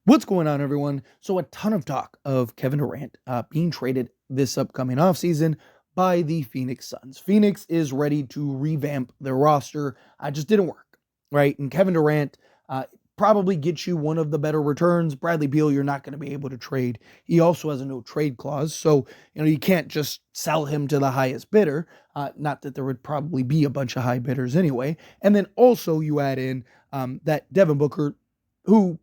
What's going on, everyone? So, a ton of talk of Kevin Durant being traded this upcoming offseason by the Phoenix Suns. Phoenix is ready to revamp their roster. Just didn't work, right? And Kevin Durant probably gets you one of the better returns. Bradley Beal, you're not going to be able to trade. He also has a no trade clause. So, you can't just sell him to the highest bidder. Not that there would probably be a bunch of high bidders anyway. And then also, you add in that Devin Booker, who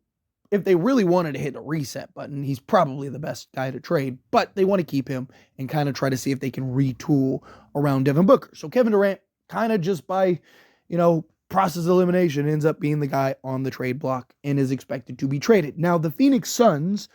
if they really wanted to hit the reset button, he's probably the best guy to trade, but they want to keep him and kind of try to see if they can retool around Devin Booker. So Kevin Durant kind of just by, process of elimination ends up being the guy on the trade block and is expected to be traded. Now, the Phoenix Suns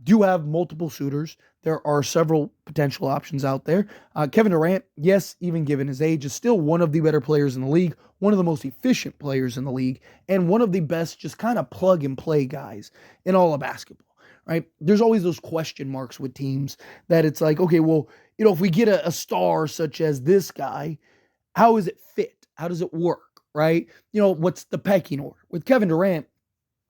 do have multiple suitors. There are several potential options out there. Kevin Durant, yes, even given his age, is still one of the better players in the league, one of the most efficient players in the league, and one of the best just kind of plug and play guys in all of basketball, right? There's always those question marks with teams that it's like, okay, well, if we get a star such as this guy, how is it fit? How does it work, right? What's the pecking order? With Kevin Durant,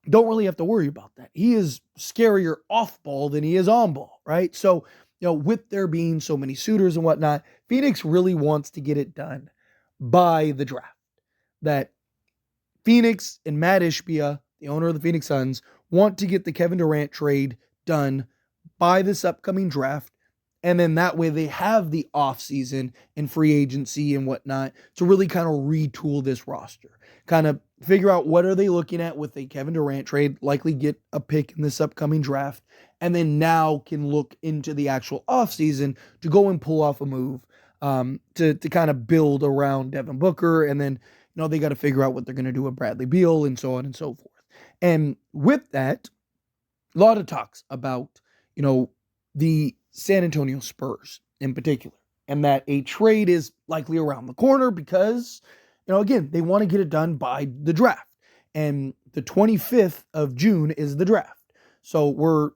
don't really have to worry about that. He is scarier off ball than he is on ball, right? So, with there being so many suitors and whatnot, Phoenix really wants to get it done by the draft. That Phoenix and Matt Ishbia, the owner of the Phoenix Suns, want to get the Kevin Durant trade done by this upcoming draft. And then that way they have the offseason and free agency and whatnot to really kind of retool this roster. Kind of figure out what are they looking at with a Kevin Durant trade, likely get a pick in this upcoming draft, and then now can look into the actual offseason to go and pull off a move to kind of build around Devin Booker. And then, they got to figure out what they're going to do with Bradley Beal and so on and so forth. And with that, a lot of talks about, the San Antonio Spurs in particular, and that a trade is likely around the corner because, again, they want to get it done by the draft. And the 25th of June is the draft. So we're,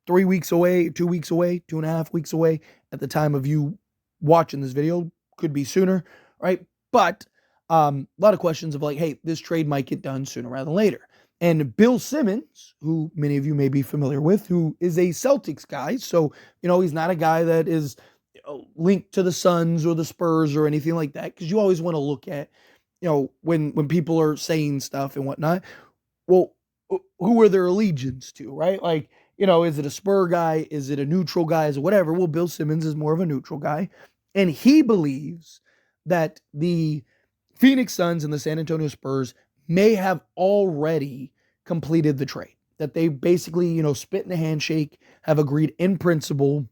3 weeks away, 2 weeks away, 2.5 weeks away at the time of you watching this video. Could be sooner, right? But a lot of questions of like, hey, this trade might get done sooner rather than later. And Bill Simmons, who many of you may be familiar with, who is a Celtics guy. So, he's not a guy that is linked to the Suns or the Spurs or anything like that. Because you always want to look at, when people are saying stuff and whatnot, well, who are their allegiance to, right? Like, is it a Spur guy? Is it a neutral guy? Is it whatever? Well, Bill Simmons is more of a neutral guy. And he believes that the Phoenix Suns and the San Antonio Spurs may have already completed the trade. That they basically, spit in a handshake, have agreed in principle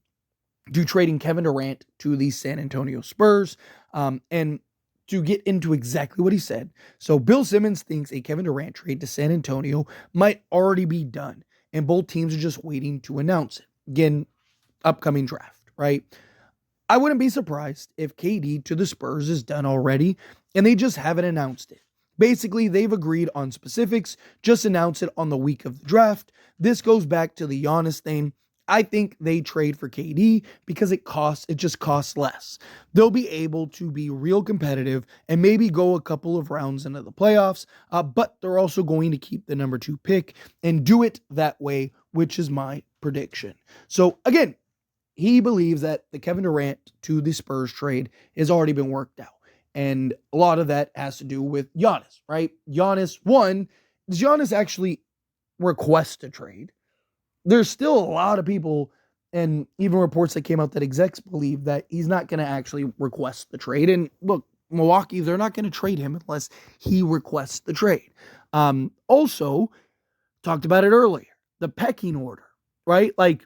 to trading Kevin Durant to the San Antonio Spurs. And to get into exactly what he said. So Bill Simmons thinks a Kevin Durant trade to San Antonio might already be done. And both teams are just waiting to announce it. Again, upcoming draft, right? I wouldn't be surprised if KD to the Spurs is done already and they just haven't announced it. Basically, they've agreed on specifics, just announce it on the week of the draft. This goes back to the Giannis thing. I think they trade for KD because it just costs less. They'll be able to be real competitive and maybe go a couple of rounds into the playoffs, but they're also going to keep the number 2 pick and do it that way, which is my prediction. So again, he believes that the Kevin Durant to the Spurs trade has already been worked out. And a lot of that has to do with Giannis, right? Does Giannis actually request a trade? There's still a lot of people and even reports that came out that execs believe that he's not going to actually request the trade. And look, Milwaukee, they're not going to trade him unless he requests the trade. Also, talked about it earlier, the pecking order, right? Like,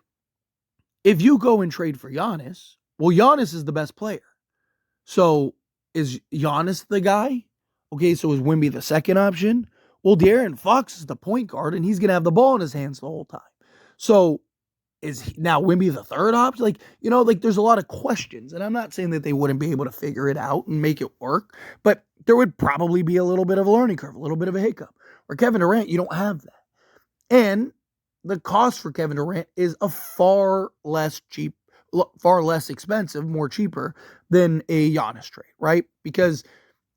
if you go and trade for Giannis, well, Giannis is the best player. So is Giannis the guy? Okay, so is Wemby the second option? Well, De'Aaron Fox is the point guard, and he's going to have the ball in his hands the whole time. So is now Wemby the third option? There's a lot of questions, and I'm not saying that they wouldn't be able to figure it out and make it work, but there would probably be a little bit of a learning curve, a little bit of a hiccup. Where Kevin Durant, you don't have that. And the cost for Kevin Durant is a far less expensive, more cheaper than a Giannis trade, right? Because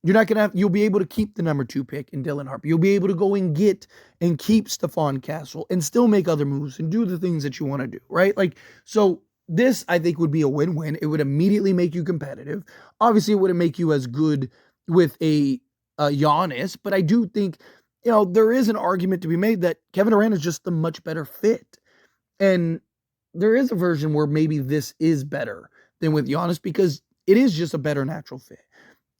You're not gonna have. You'll be able to keep the number 2 pick in Dylan Harper. You'll be able to go and get and keep Stephon Castle and still make other moves and do the things that you want to do, right? Like, so this I think would be a win-win. It would immediately make you competitive. Obviously, it wouldn't make you as good with a Giannis, but I do think there is an argument to be made that Kevin Durant is just the much better fit, and there is a version where maybe this is better than with Giannis because it is just a better natural fit.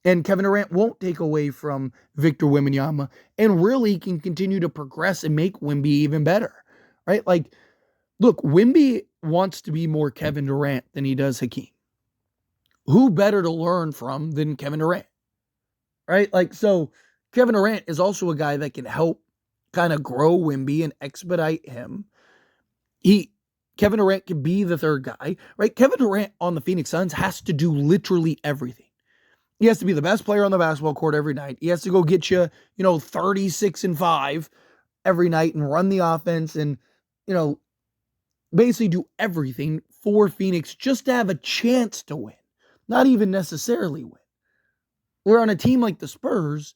And Kevin Durant won't take away from Victor Wembanyama and really can continue to progress and make Wemby even better, right? Like, look, Wemby wants to be more Kevin Durant than he does Hakeem. Who better to learn from than Kevin Durant, right? Like, so Kevin Durant is also a guy that can help kind of grow Wemby and expedite him. Kevin Durant can be the third guy, right? Kevin Durant on the Phoenix Suns has to do literally everything. He has to be the best player on the basketball court every night. He has to go get you, 36-5 every night and run the offense and, basically do everything for Phoenix just to have a chance to win, not even necessarily win. Where on a team like the Spurs,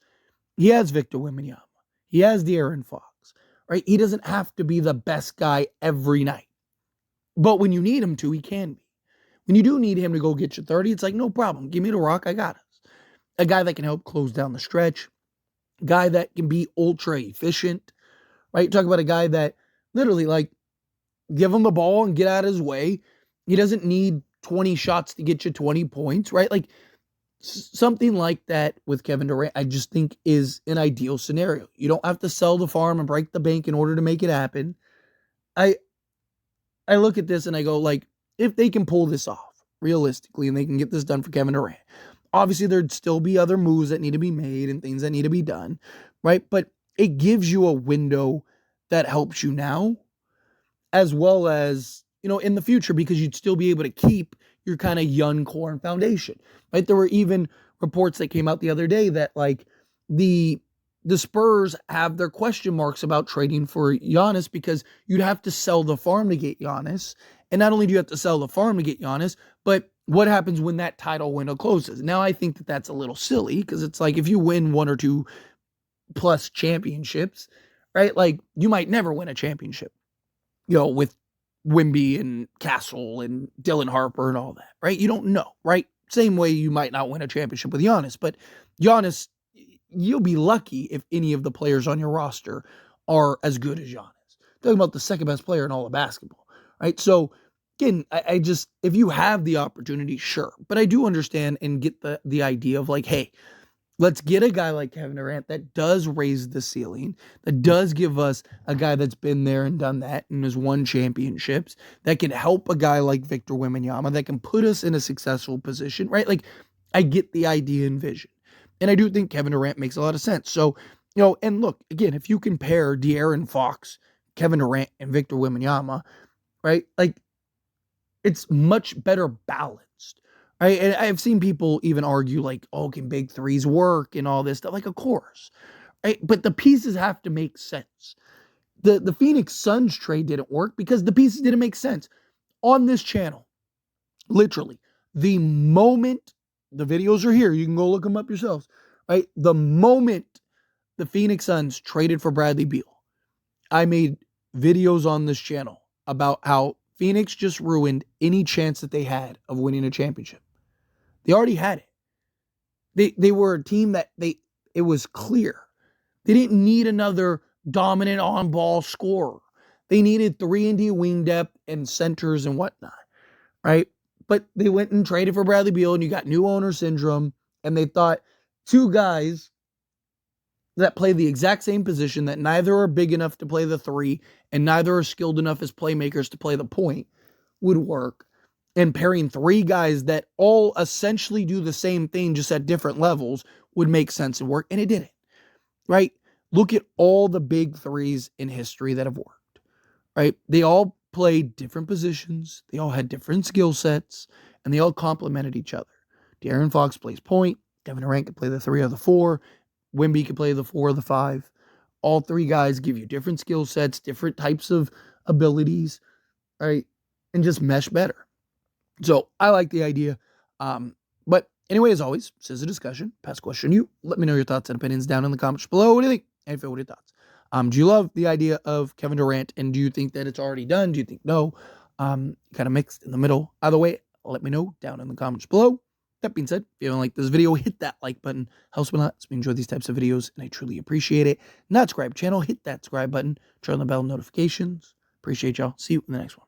he has Victor Wembanyama. He has De'Aaron Fox, right? He doesn't have to be the best guy every night. But when you need him to, he can be. When you do need him to go get you 30, it's like, no problem. Give me the rock. I got it. A guy that can help close down the stretch, a guy that can be ultra efficient, right? Talk about a guy that literally, like, give him the ball and get out of his way. He doesn't need 20 shots to get you 20 points, right? Like, something like that with Kevin Durant, I just think is an ideal scenario. You don't have to sell the farm and break the bank in order to make it happen. I look at this and I go, like, if they can pull this off realistically and they can get this done for Kevin Durant, obviously, there'd still be other moves that need to be made and things that need to be done, right? But it gives you a window that helps you now as well as, in the future because you'd still be able to keep your kind of young core and foundation, right? There were even reports that came out the other day that, like, the Spurs have their question marks about trading for Giannis because you'd have to sell the farm to get Giannis. And not only do you have to sell the farm to get Giannis, but what happens when that title window closes? Now, I think that that's a little silly because it's like if you win 1 or 2 plus championships, right? Like, you might never win a championship, with Wemby and Castle and Dylan Harper and all that, right? You don't know, right? Same way you might not win a championship with Giannis, but Giannis, you'll be lucky if any of the players on your roster are as good as Giannis. Talking about the second best player in all of basketball, right? So, again, I just, if you have the opportunity, sure. But I do understand and get the idea of, like, hey, let's get a guy like Kevin Durant that does raise the ceiling, that does give us a guy that's been there and done that and has won championships, that can help a guy like Victor Wembanyama, that can put us in a successful position, right? Like, I get the idea and vision. And I do think Kevin Durant makes a lot of sense. So, and look, again, if you compare De'Aaron Fox, Kevin Durant, and Victor Wembanyama, right? Like, it's much better balanced, right? And I've seen people even argue, like, oh, can big threes work and all this stuff? Like, of course, right? But the pieces have to make sense. The Phoenix Suns trade didn't work because the pieces didn't make sense. On this channel, literally, the moment the videos are here, you can go look them up yourselves, right? The moment the Phoenix Suns traded for Bradley Beal, I made videos on this channel about how Phoenix just ruined any chance that they had of winning a championship. They already had it. They were a team that it was clear. They didn't need another dominant on-ball scorer. They needed 3-and-D wing depth and centers and whatnot, right? But they went and traded for Bradley Beal, and you got new owner syndrome, and they thought 2 guys that play the exact same position, that neither are big enough to play the 3 and neither are skilled enough as playmakers to play the point, would work. And pairing 3 guys that all essentially do the same thing just at different levels would make sense and work. And it didn't, right? Look at all the big 3s in history that have worked, right? They all played different positions. They all had different skill sets, and they all complemented each other. De'Aaron Fox plays point. Kevin Durant can play the 3 or the 4. Wemby can play the 4 or the 5. All 3 guys give you different skill sets, different types of abilities, right? And just mesh better. So I like the idea. But Anyway, as always, this is a discussion. Pass question to you. Let me know your thoughts and opinions down in the comments below. What do you think? And what are your thoughts? Do you love the idea of Kevin Durant, and do you think that it's already done? Do you think no? Kind of mixed in the middle. Either way, let me know down in the comments below. That being said, if you haven't liked this video, hit that like button. Helps me a lot. So we enjoy these types of videos, and I truly appreciate it. Not subscribe channel, hit that subscribe button. Turn on the bell notifications. Appreciate y'all. See you in the next one.